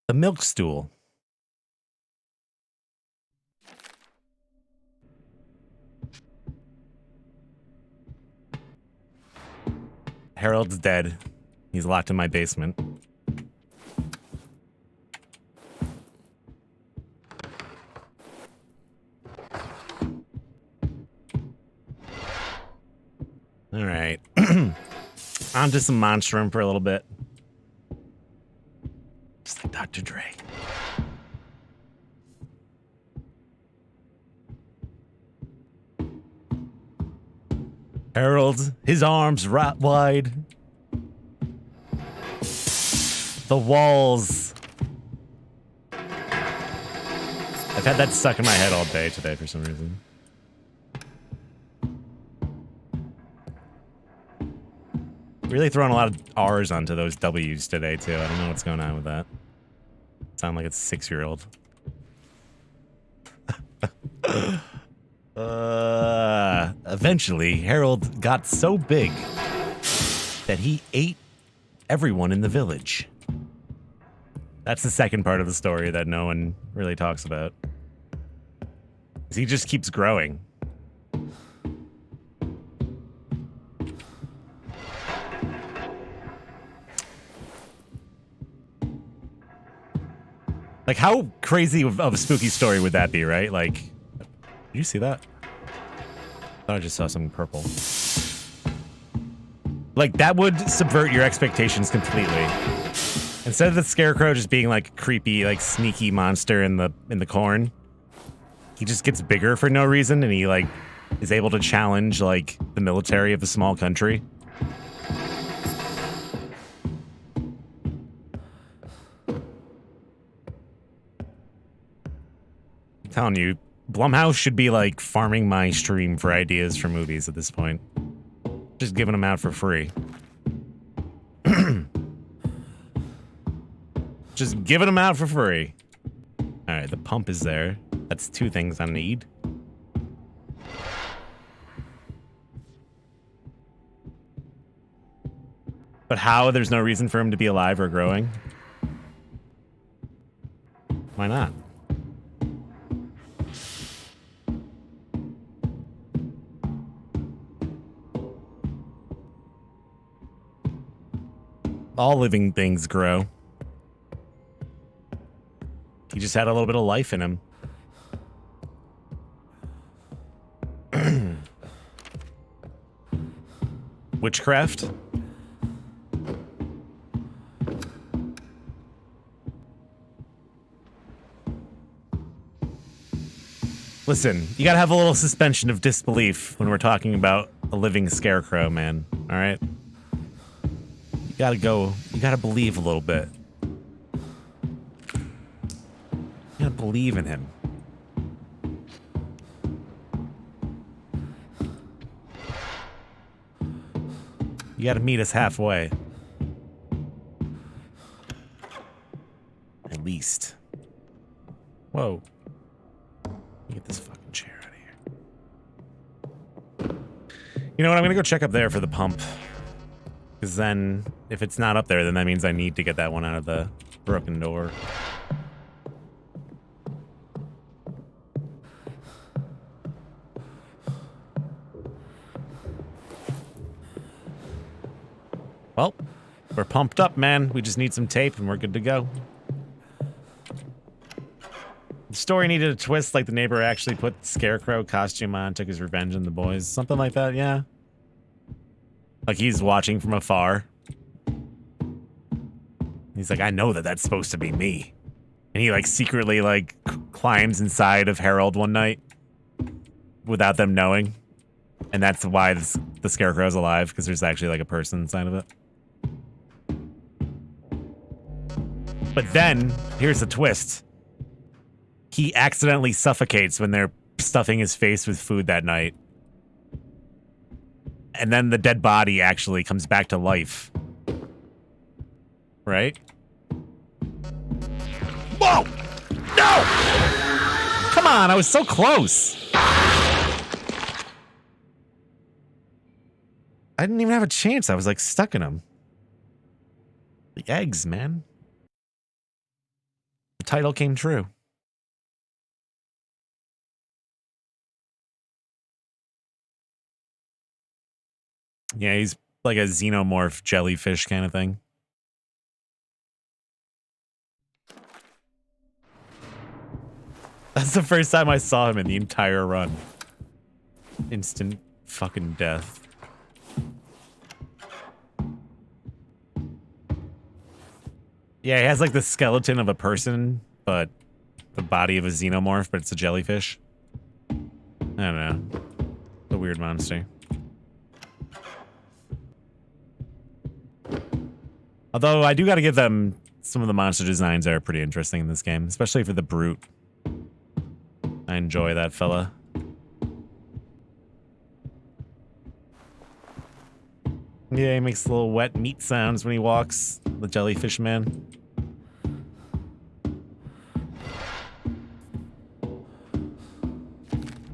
The milk stool. Harold's dead. He's locked in my basement. All right. On to some Monstrum for a little bit. Just like Dr. Dre. Harold, his arms right wide. The walls. I've had that stuck in my head all day today for some reason. Really throwing a lot of R's onto those W's today, too. I don't know what's going on with that. Sound like it's 6-year-old. Eventually, Harold got so big that he ate everyone in the village. That's the second part of the story that no one really talks about. He just keeps growing. Like, how crazy of a spooky story would that be, right? Like, did you see that? I thought I just saw something purple. Like, that would subvert your expectations completely. Instead of the scarecrow just being like a creepy, like sneaky monster in the corn, he just gets bigger for no reason, and he like is able to challenge like the military of a small country. I'm telling you, Blumhouse should be like farming my stream for ideas for movies at this point. Just giving them out for free. Just giving them out for free. All right, the pump is there. That's 2 things I need. But how? There's no reason for him to be alive or growing? Why not? All living things grow. He just had a little bit of life in him. Witchcraft? Listen, you gotta have a little suspension of disbelief when we're talking about a living scarecrow, man. All right? You gotta believe a little bit. You gotta believe in him. You gotta meet us halfway. At least. Whoa. Get this fucking chair out of here. You know what? I'm gonna go check up there for the pump. Because then, if it's not up there, then that means I need to get that one out of the broken door. Well, we're pumped up, man. We just need some tape and we're good to go. The story needed a twist, like the neighbor actually put the scarecrow costume on, took his revenge on the boys. Something like that, yeah. Like he's watching from afar. He's like, I know that that's supposed to be me. And he like secretly like climbs inside of Harold one night without them knowing. And that's why the scarecrow's alive, because there's actually like a person inside of it. But then, here's the twist. He accidentally suffocates when they're stuffing his face with food that night. And then the dead body actually comes back to life. Right? Whoa! No! Come on, I was so close. I didn't even have a chance. I was like stuck in him. The eggs, man. title came true. Yeah, he's like a xenomorph jellyfish kind of thing. That's the first time I saw him in the entire run. Instant fucking death. Yeah, he has like the skeleton of a person, but the body of a xenomorph, but it's a jellyfish. I don't know. It's a weird monster. Although I do got to give them some of the monster designs are pretty interesting in this game, especially for the brute. I enjoy that fella. Yeah, he makes little wet meat sounds when he walks, the jellyfish man.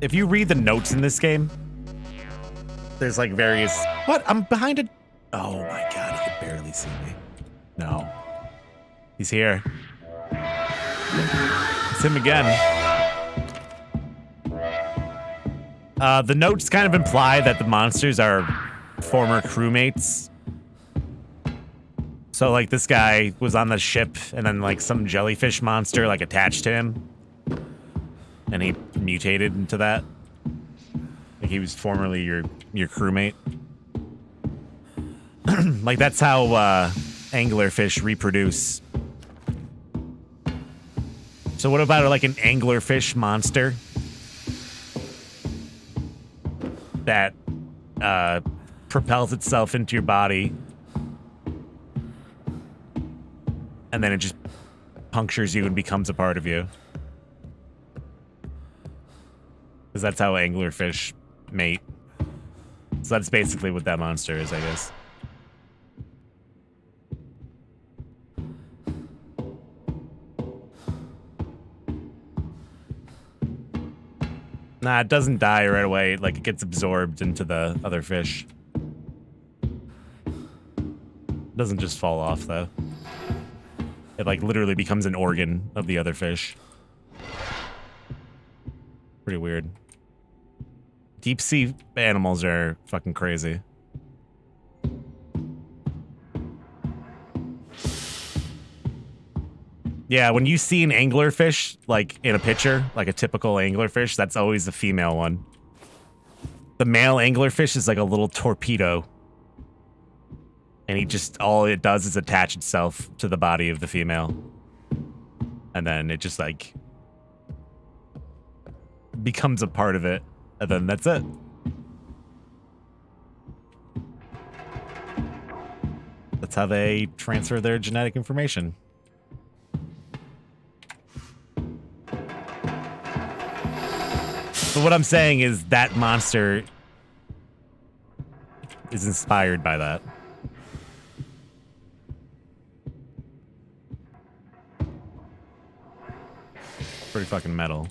If you read the notes in this game, there's like various... What? I'm behind a... Oh my god, he can barely see me. No. He's here. It's him again. The notes kind of imply that the monsters are former crewmates. So like this guy was on the ship and then like some jellyfish monster like attached to him. And he mutated into that. Like he was formerly your crewmate. Like that's how anglerfish reproduce. So what about like an anglerfish monster that propels itself into your body and then it just punctures you and becomes a part of you? Because that's how anglerfish mate. So that's basically what that monster is, I guess. Nah, it doesn't die right away. Like, it gets absorbed into the other fish. It doesn't just fall off, though. It, like, literally becomes an organ of the other fish. Pretty weird. Deep sea animals are fucking crazy. Yeah, when you see an anglerfish, like in a picture, like a typical anglerfish, that's always the female one. The male anglerfish is like a little torpedo. And he just, all it does is attach itself to the body of the female. And then it just like becomes a part of it. And then that's it. That's how they transfer their genetic information. But what I'm saying is that monster is inspired by that. Pretty fucking metal.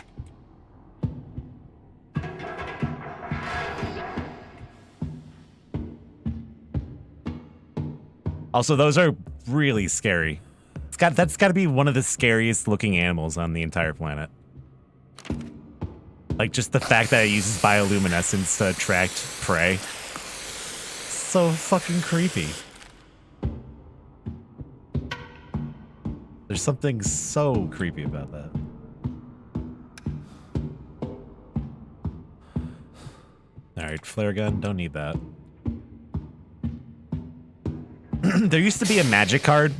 Also, those are really scary. That's got to be one of the scariest looking animals on the entire planet. Like, just the fact that it uses bioluminescence to attract prey. So fucking creepy. There's something so creepy about that. Alright, flare gun, don't need that. There used to be a magic card.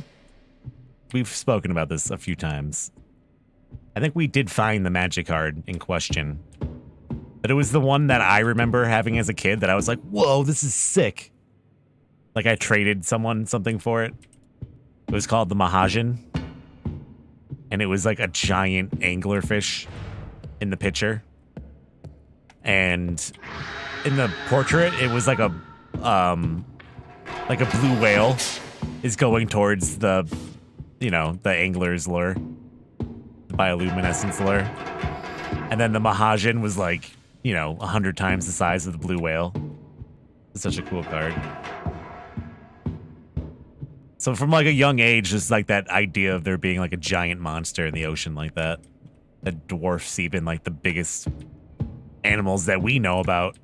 We've spoken about this a few times. I think we did find the magic card in question. But it was the one that I remember having as a kid that I was like, whoa, this is sick. Like I traded someone something for it. It was called the Mahajan. And it was like a giant anglerfish in the picture. And in the portrait, it was like a blue whale is going towards the, you know, the angler's lure. The bioluminescence lure. And then the Mahajan was like, you know, 100 times the size of the blue whale. It's such a cool card. So from like a young age, just like that idea of there being like a giant monster in the ocean like that dwarfs even like the biggest animals that we know about.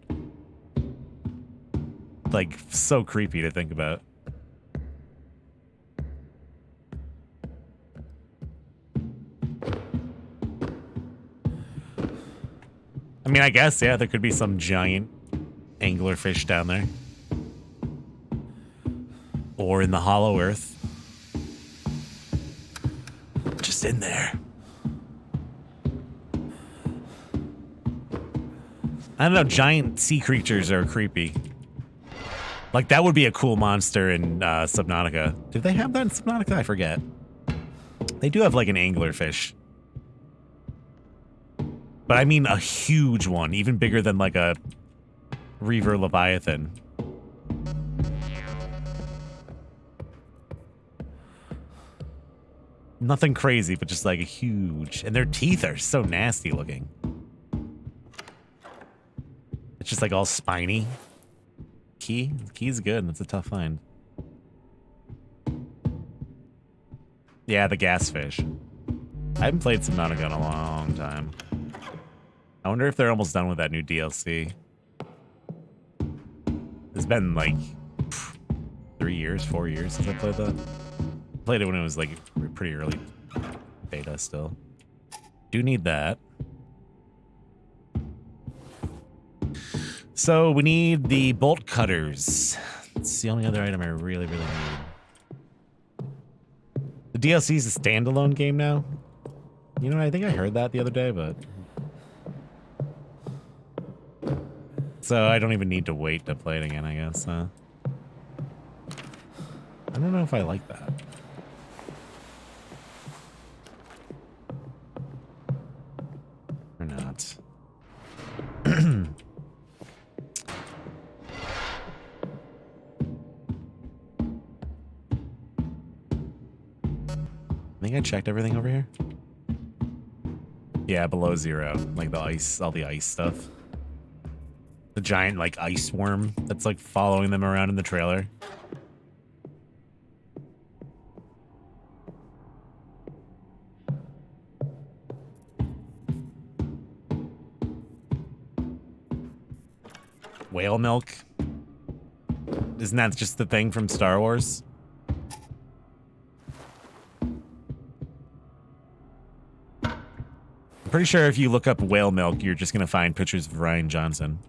Like, so creepy to think about. I mean, I guess, yeah, there could be some giant anglerfish down there. Or in the hollow earth. Just in there. I don't know, giant sea creatures are creepy. Like, that would be a cool monster in Subnautica. Did they have that in Subnautica? I forget. They do have, like, an anglerfish. But I mean a huge one, even bigger than, like, a Reaver Leviathan. Nothing crazy, but just, like, a huge... And their teeth are so nasty looking. It's just, like, all spiny. Key's good. It's a tough find. Yeah, the gas fish. I haven't played Subnautica in a long time. I wonder if they're almost done with that new DLC. It's been like 3 years, 4 years since I played that. Played it when it was like pretty early beta still. Do need that. So we need the bolt cutters. It's the only other item I really need. The DLC is a standalone game now. You know, I think I heard that the other day, but... So I don't even need to wait to play it again, I guess. I don't know if I like that. Or not. I think I checked everything over here. Yeah, below 0. Like the ice, all the ice stuff. The giant, like, ice worm that's, like, following them around in the trailer. Whale milk. Isn't that just the thing from Star Wars? I'm pretty sure if you look up whale milk, you're just gonna find pictures of Rian Johnson.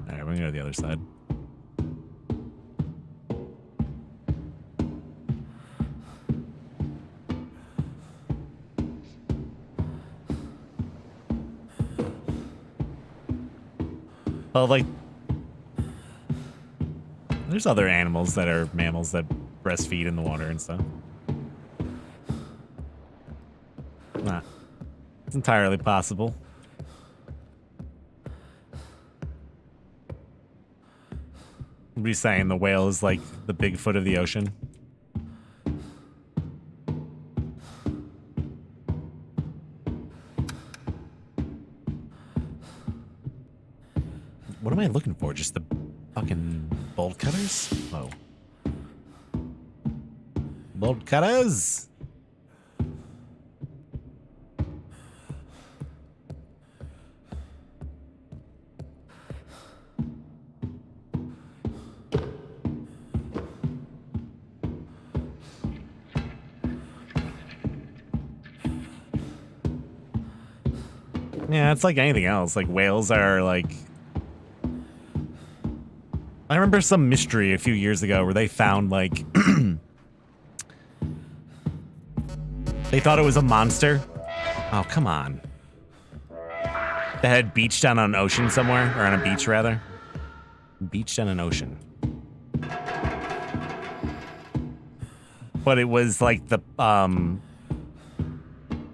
Alright, we're gonna go to the other side. Well, like, there's other animals that are mammals that breastfeed in the water and stuff. Nah, it's entirely possible. What are you saying? The whale is like the Bigfoot of the ocean? What am I looking for? Just the fucking bolt cutters? Whoa. Bolt cutters! Yeah, it's like anything else. Like, whales are like... I remember some mystery a few years ago where they found, like... they thought it was a monster. Oh, come on. That had beached on an ocean somewhere. Or on a beach, rather. Beached on an ocean. But it was like the,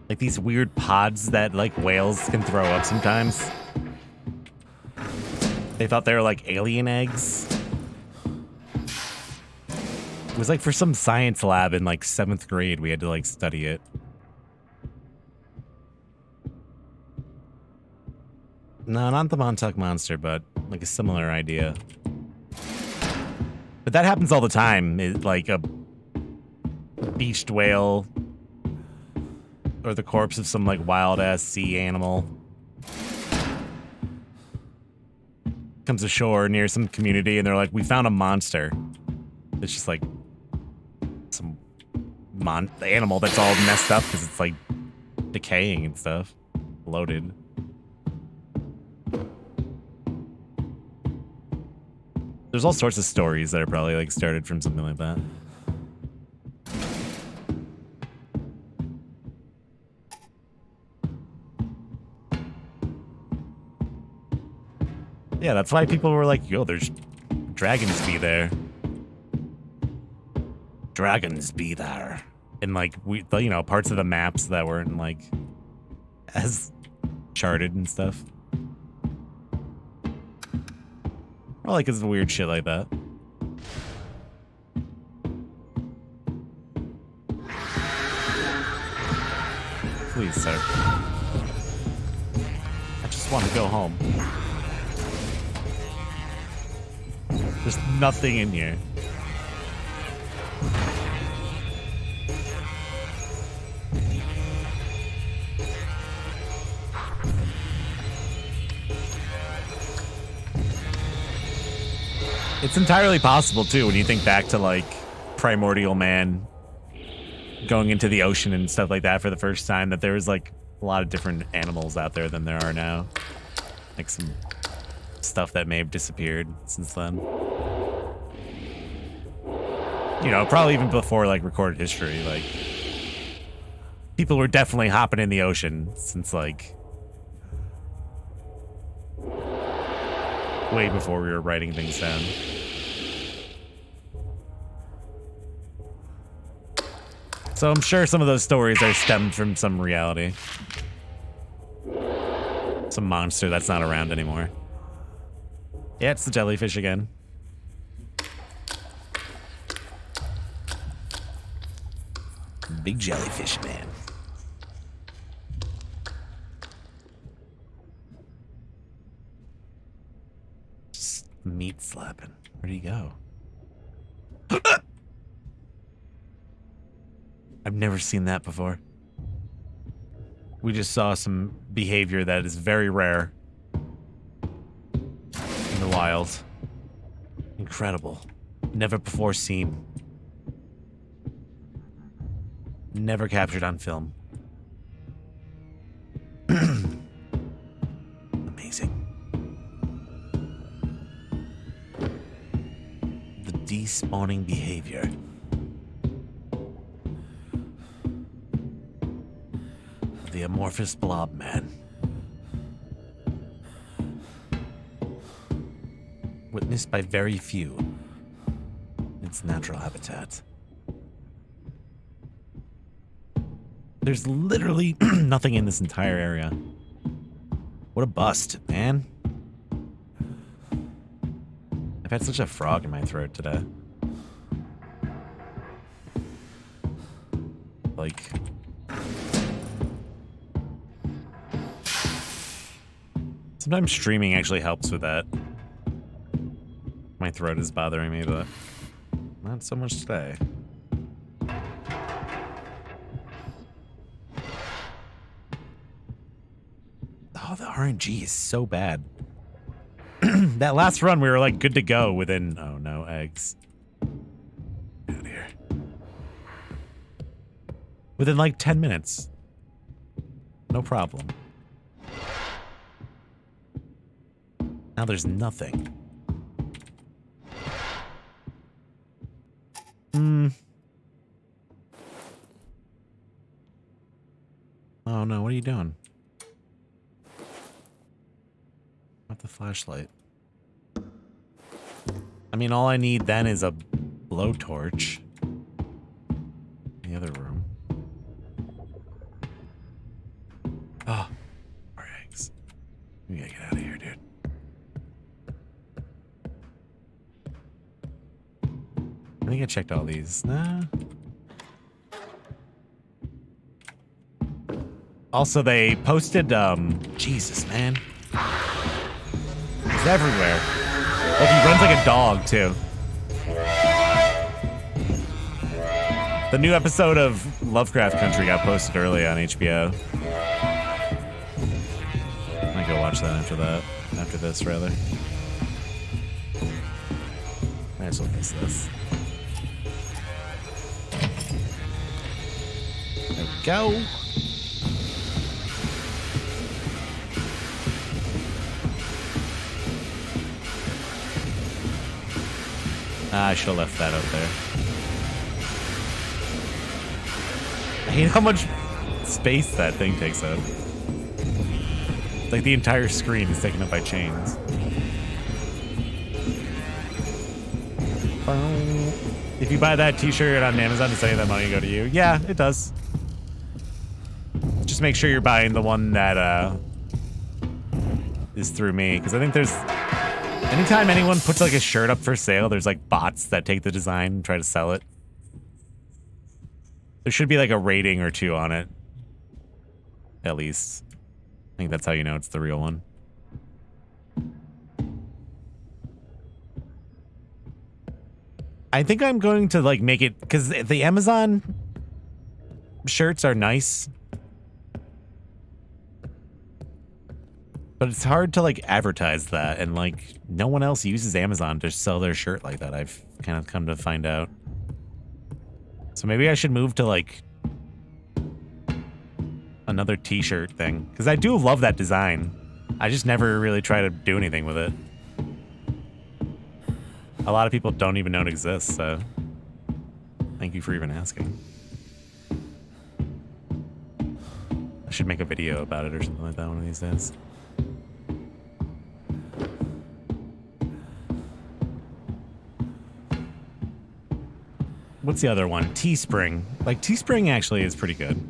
like these weird pods that, like, whales can throw up sometimes. They thought they were like alien eggs. It was like for some science lab in like 7th grade. We had to like study it. No, not the Montauk Monster, but like a similar idea. But that happens all the time. Like a beached whale or the corpse of some like wild ass sea animal comes ashore near some community and they're like, we found a monster. It's just like some animal that's all messed up because it's like decaying and stuff. Bloated. There's all sorts of stories that are probably like started from something like that. Yeah, that's why people were like, yo, there's dragons be there. Dragons be there. And like, you know, parts of the maps that weren't like as charted and stuff. Or like it's weird shit like that. Please, sir. I just want to go home. There's nothing in here. It's entirely possible, too, when you think back to, like, primordial man going into the ocean and stuff like that for the first time, that there was, like, a lot of different animals out there than there are now. Like, some stuff that may have disappeared since then. You know, probably even before, like, recorded history, like, people were definitely hopping in the ocean since, like, way before we were writing things down. So I'm sure some of those stories are stemmed from some reality. Some monster that's not around anymore. Yeah, it's the jellyfish again. Big jellyfish man. Just meat slapping. Where'd he go? I've never seen that before. We just saw some behavior that is very rare in the wild. Incredible. Never before seen. Never captured on film. Amazing. The despawning behavior. The amorphous blob man. Witnessed by very few in its natural habitat. There's literally nothing in this entire area. What a bust, man. I've had such a frog in my throat today. Like... sometimes streaming actually helps with that. My throat is bothering me, but not so much today. Oh, the RNG is so bad. That last run, we were like good to go within... oh, no, eggs. Get out of here. Within like 10 minutes. No problem. Now there's nothing. Oh no, what are you doing? Not the flashlight. I mean, all I need then is a blowtorch. In the other room. Oh, more eggs. We gotta get out of here, dude. I think I checked all these. Nah. Also, they posted, Jesus, man. He's everywhere. Like, he runs like a dog, too. The new episode of Lovecraft Country got posted early on HBO. I might go watch that after this, rather. Might as well miss this. There we go. I should have left that out there. I hate how much space that thing takes up. Like the entire screen is taken up by chains. If you buy that t-shirt on Amazon, does any of that money go to you? Yeah, it does. Just make sure you're buying the one that is through me, because I think there's... Anytime anyone puts like a shirt up for sale, there's like bots that take the design and try to sell it. There should be like a rating or 2 on it. At least. I think that's how you know it's the real one. I think I'm going to like make it, because the Amazon shirts are nice. But it's hard to like advertise that, and like no one else uses Amazon to sell their shirt like that. I've kind of come to find out. So maybe I should move to like another t-shirt thing, because I do love that design. I just never really try to do anything with it. A lot of people don't even know it exists, so thank you for even asking. I should make a video about it or something like that one of these days. What's the other one? Teespring. Like, Teespring actually is pretty good.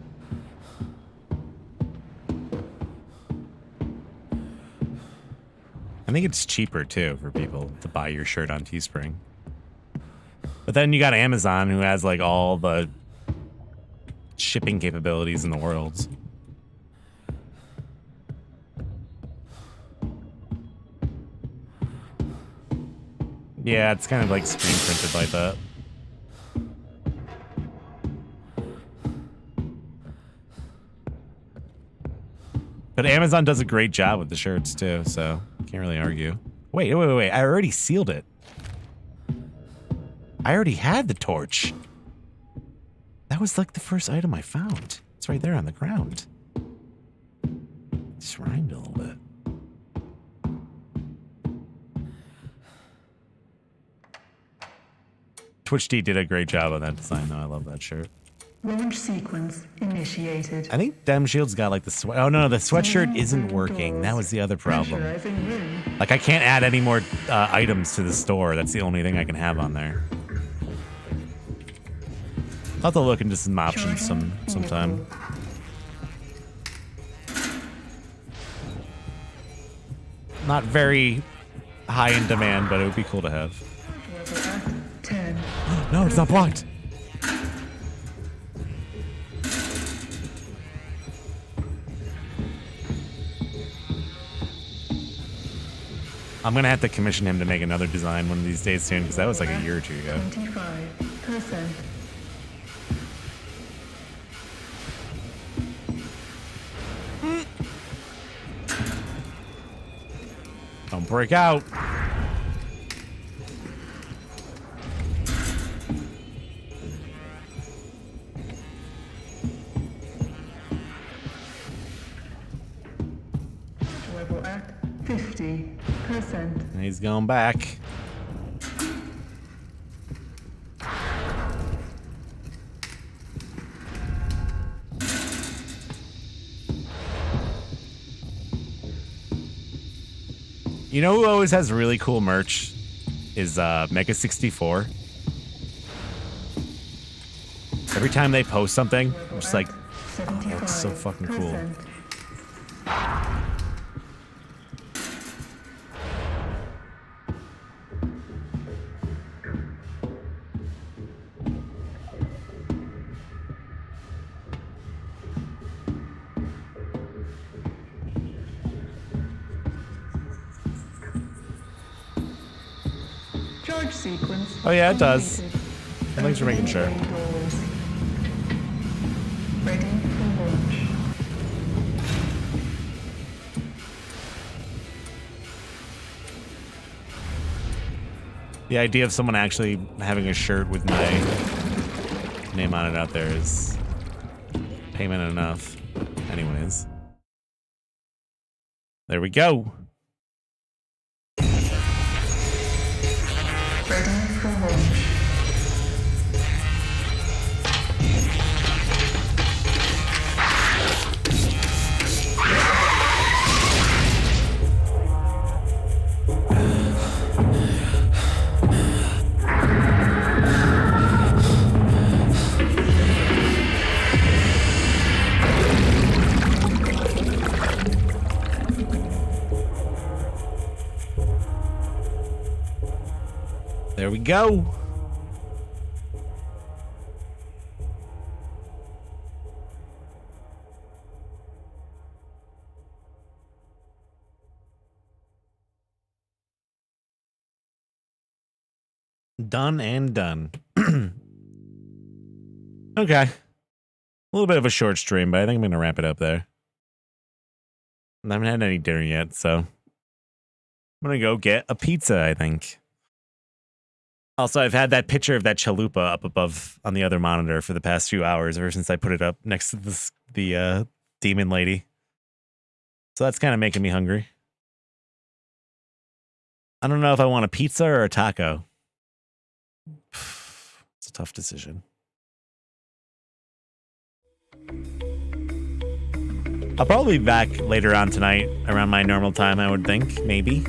I think it's cheaper, too, for people to buy your shirt on Teespring. But then you got Amazon, who has, like, all the shipping capabilities in the world. Yeah, it's kind of, like, screen printed like that. But Amazon does a great job with the shirts, too, so can't really argue. Wait. I already sealed it. I already had the torch. That was like the first item I found. It's right there on the ground. Just rhymed a little bit. TwitchD did a great job on that design, though. I love that shirt. Launch sequence initiated. I think Dem Shield's got like the sweat. Oh no, the sweatshirt isn't working. That was the other problem. Like I can't add any more items to the store. That's the only thing I can have on there. I'll have to look into some options sometime. Not very high in demand, but it would be cool to have. No, it's not blocked. I'm gonna have to commission him to make another design one of these days soon, because that was like a year or 2 ago. 25%. Don't break out. Level at 50%. And he's going back. You know who always has really cool merch? Is Mega 64. Every time they post something, I'm just like, oh, that's so fucking cool. Launch sequence. Oh, yeah, it does. completed. Thanks for making sure. Opening doors. Ready for launch. The idea of someone actually having a shirt with my name on it out there is payment enough. Anyways. There we go. Ready for launch. There we go. Done and done. Okay. A little bit of a short stream, but I think I'm going to wrap it up there. I haven't had any dinner yet, so I'm going to go get a pizza, I think. Also, I've had that picture of that chalupa up above on the other monitor for the past few hours, ever since I put it up next to the demon lady. So that's kind of making me hungry. I don't know if I want a pizza or a taco. It's a tough decision. I'll probably be back later on tonight around my normal time, I would think, maybe.